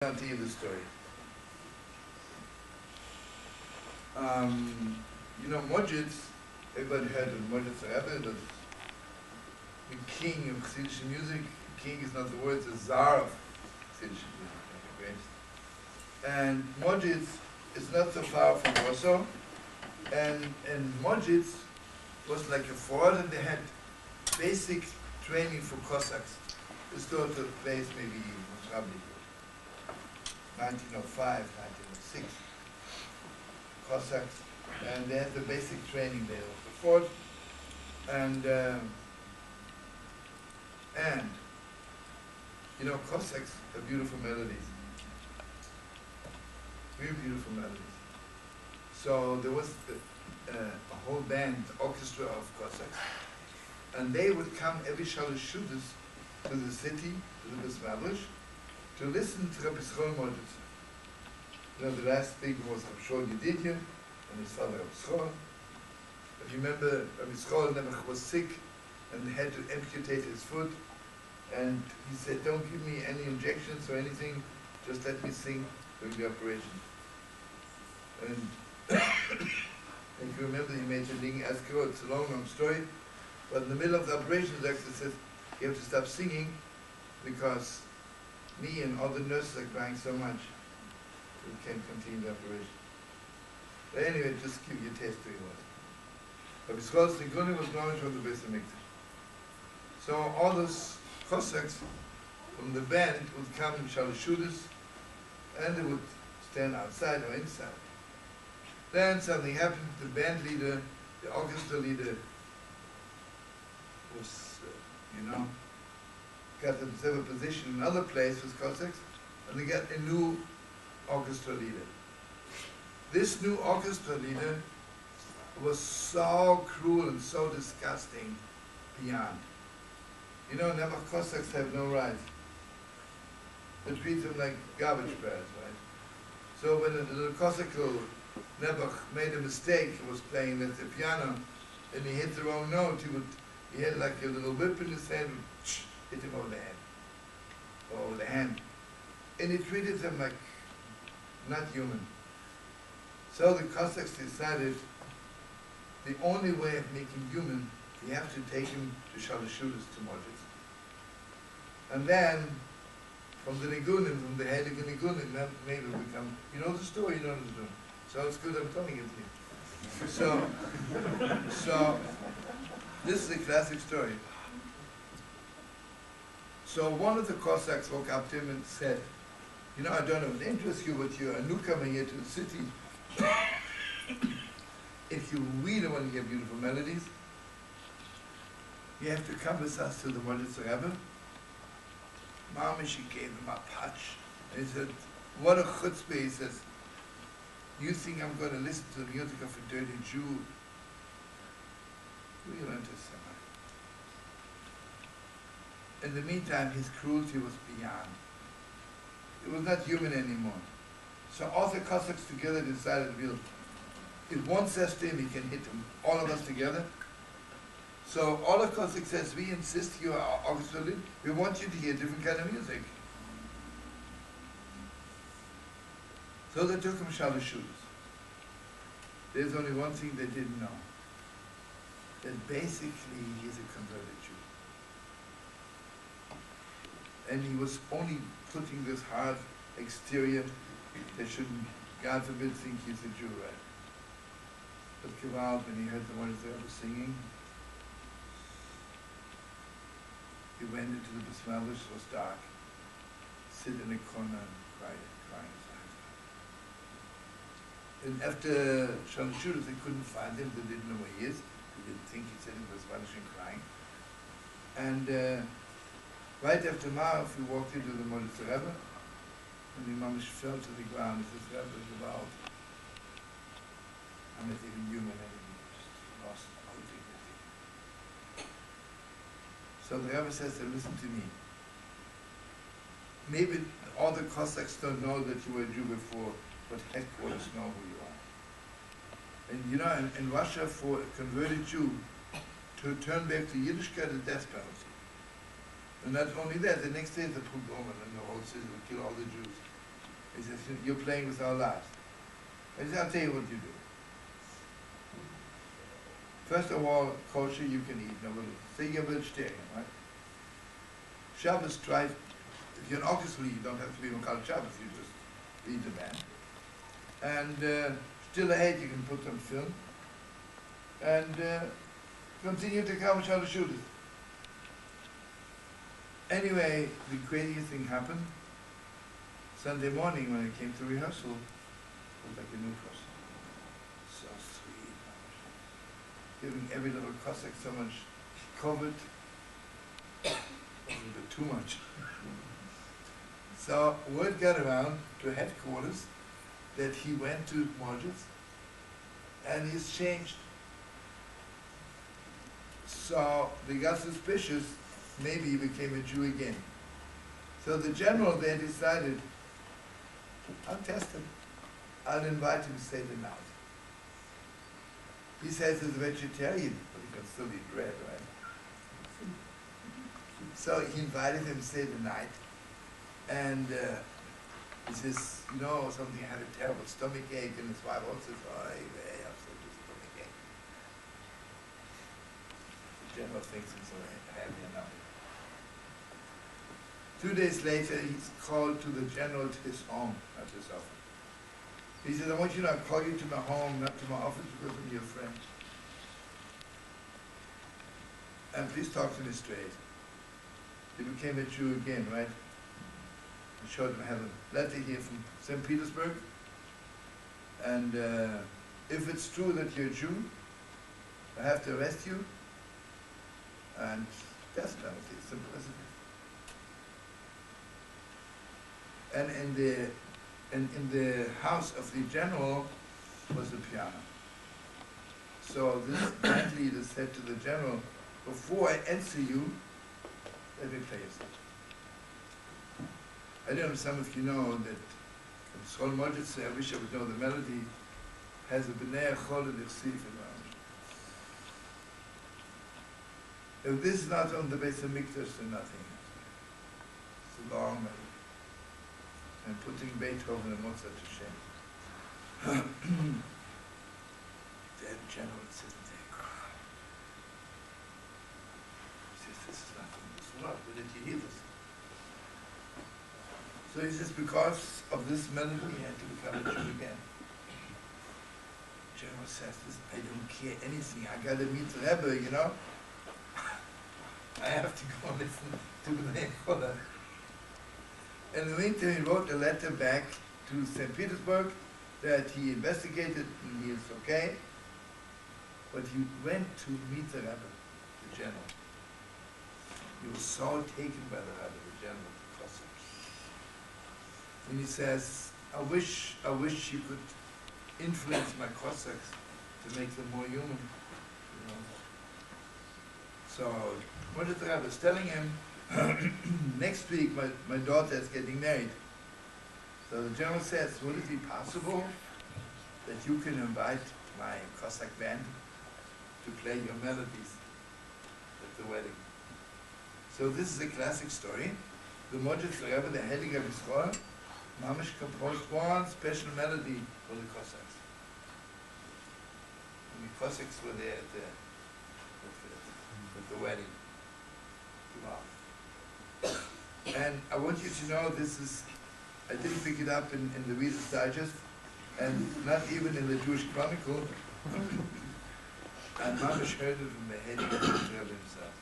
I'll tell you the story. Modzitz, everybody heard of Modzitzer rebbe, the king of Chassidish music. King is not the word, it's a czar of Chassidish music. And Modzitz is not so far from Warsaw, and Modzitz was like a fort, and they had basic training for Cossacks. This took place maybe probably 1905, 1906, Cossacks, and they had the basic training there of the fort, and Cossacks have beautiful melodies, really beautiful melodies. So there was a whole band, orchestra of Cossacks, and they would come every Shalosh Shudas to the city, to the Mamash, to listen to Rabbi Modzitzer. The last thing was Rabbi Yedidya and his father Rabbi. If you remember, Rabbi was sick and had to amputate his foot, and he said, "Don't give me any injections or anything, just let me sing during the operation." And if you remember, he made a thing, it's a long story, but in the middle of the operation, the doctor said, "You have to stop singing because me and all the nurses are crying so much, we can't continue the operation." But anyway, just give you a taste of it. Rabbi Schwartz Niguni was knowledge from the Beis HaMikdash. So all those Cossacks from the band would come in Shalosh Shudas, and they would stand outside or inside. Then something happened, the band leader, the orchestra leader was, got themselves a position in another place with Cossacks, and they got a new orchestra leader. This new orchestra leader was so cruel and so disgusting beyond. Never Cossacks have no rights. They treat them like garbage bags, right? So when the Cossack Nebuch made a mistake, he was playing at the piano, and he hit the wrong note, he had like a little whip in his hand, hit him over the head, or over the hand. And he treated them like not human. So the Cossacks decided the only way of making human, you have to take him to Shalosh Shudas, to Modzitz. And then, from the Nigunim, from the Heilige Nigunim, then maybe we become, you know the story, you know the story. So it's good I'm telling it to you. So this is a classic story. So one of the Cossacks woke up to him and said, "I don't know if it interests you, but you're a newcomer here to the city. If you really want to get beautiful melodies, you have to come with us to the Modzitzer rebbe." Mamash, he gave him a punch. And he said, "What a chutzpah," he says. "You think I'm going to listen to the music of a dirty Jew? We learned to sing." In the meantime, his cruelty was beyond. It was not human anymore. So all the Cossacks together decided, if one says to him, he can hit him, all of us together. So all the Cossacks says, "We insist you are orchestra leader. We want you to hear different kind of music." So they took him Shalosh Shudas. There's only one thing they didn't know. That basically he's a converted Jew. And he was only putting this hard exterior. They shouldn't, God forbid, think he's a Jew, right? But gevalt, when he heard the Modzitzer rebbe singing, he went into the Mamash, it was dark, sit in a corner and crying his eyes out. And after Shalosh Shudas, they couldn't find him, they didn't know where he is. They didn't think he said he was vanishing crying. And right after Marav, we walked into the Modzitzer rebbe, and the Mamash fell to the ground. He says, "Rebbe, gevalt, I'm not even human anymore, just lost all dignity." So the Rebbe says, "Listen to me. Maybe all the Cossacks don't know that you were a Jew before, but headquarters know who you are. And in Russia, for a converted Jew to turn back to Yiddishkeit, the death penalty. And not only that, the next day the pogrom and the whole city would kill all the Jews. you're playing with our lives. I said, I'll tell you what you do. First of all, kosher you can eat. No, say you're vegetarian, right? Shabbos, try, if you're an orchestra, you don't have to be Makal Shabbos, you just eat the band. And still ahead, you can put some film. And continue to come and shoot it. Anyway, the craziest thing happened. Sunday morning when I came to rehearsal, it was like a new person. So sweet. Giving every little Cossack so much covered. A little bit too much. So word got around to headquarters that he went to Modzitzer and he's changed. So they got suspicious, maybe he became a Jew again. So the general there decided, I'll test him. I'll invite him to stay the night. He says he's a vegetarian, but he can still eat bread, right? So he invited him to stay the night. And he says, you know, something had a terrible stomach ache, and his wife also says, oh, I have such a stomach ache. The general thinks it's heavy enough. 2 days later, he's called to the general to his home, at his office. He says, I want you to call you to my home, not to my office, because I'm your friend. And please talk to me straight. He became a Jew again, right? I showed him, I have a letter here from St. Petersburg. And if it's true that you're a Jew, I have to arrest you. And death penalty, simple as it is. And in the house of the general was a piano. So this band leader said to the general, before I answer you, let me play you something. I don't know if some of you know that Modzitzer, I wish I would know the melody, has a B'nei Achol L'chsif in Mamash. If this is not on the base of Mikdash, then nothing. It's a long melody. And putting Beethoven and Mozart to shame. The general is sitting there crying. He says, this is not from this world. Where did you hear this? So he says, because of this melody, he had to become a Jew again. The general says, listen, I don't care anything. I got to meet the rebbe, you know. I have to go listen to the Chola. And in the meantime, he wrote a letter back to St. Petersburg that he investigated and he is okay. But he went to meet the Rebbe, the general. He was so taken by the Rebbe, the general, the Cossack. And he says, I wish you could influence my Cossacks to make them more human. You know? So what did the Rebbe is telling him? Next week, my daughter is getting married. So the general says, would it be possible that you can invite my Cossack band to play your melodies at the wedding? So this is a classic story. The Modzitzer rebbe, the Heiliger Bischof, Mamash composed one special melody for the Cossacks. And the Cossacks were there at the wedding. Wow. And I want you to know this is, I didn't pick it up in the Reader's Digest, and not even in the Jewish Chronicle. And Mamash heard it from the Heiliger Rebbe himself.